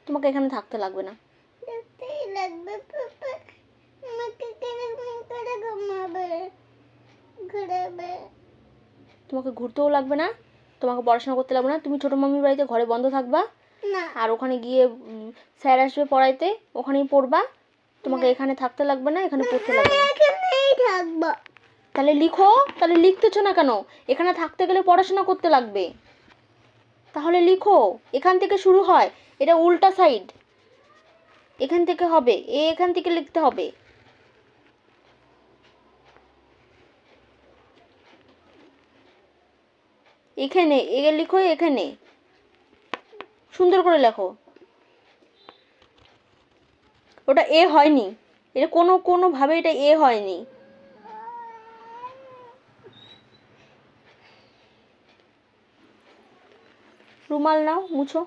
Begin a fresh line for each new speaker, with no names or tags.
তোমাকে এখানে থাকতে লাগবে না। তোমাকে ঘুরতেও লাগবে না, তোমাকে পড়াশোনা করতে লাগবে না। তুমি ছোটো মামির বাড়িতে ঘরে বন্ধ থাকবা, আর ওখানে গিয়ে স্যার আসবে পড়াইতে, ওখানেই পড়বা। তোমাকে এখানে থাকতে লাগবে না, এখানে পড়তে লাগবে না। তাহলে লিখো। তাহলে লিখতেছো না কেন? এখানে থাকতে গেলে পড়াশোনা করতে লাগবে, তাহলে লিখো। এখান থেকে শুরু হয়, এটা উল্টা সাইড, এখান থেকে হবে, এখান থেকে লিখতে হবে। এখানে লিখো, এখানে সুন্দর করে লেখো। ওটা এ হয়নি, এটা কোনোভাবে এটা এ হয়নি। রুমাল নাও, মুছো।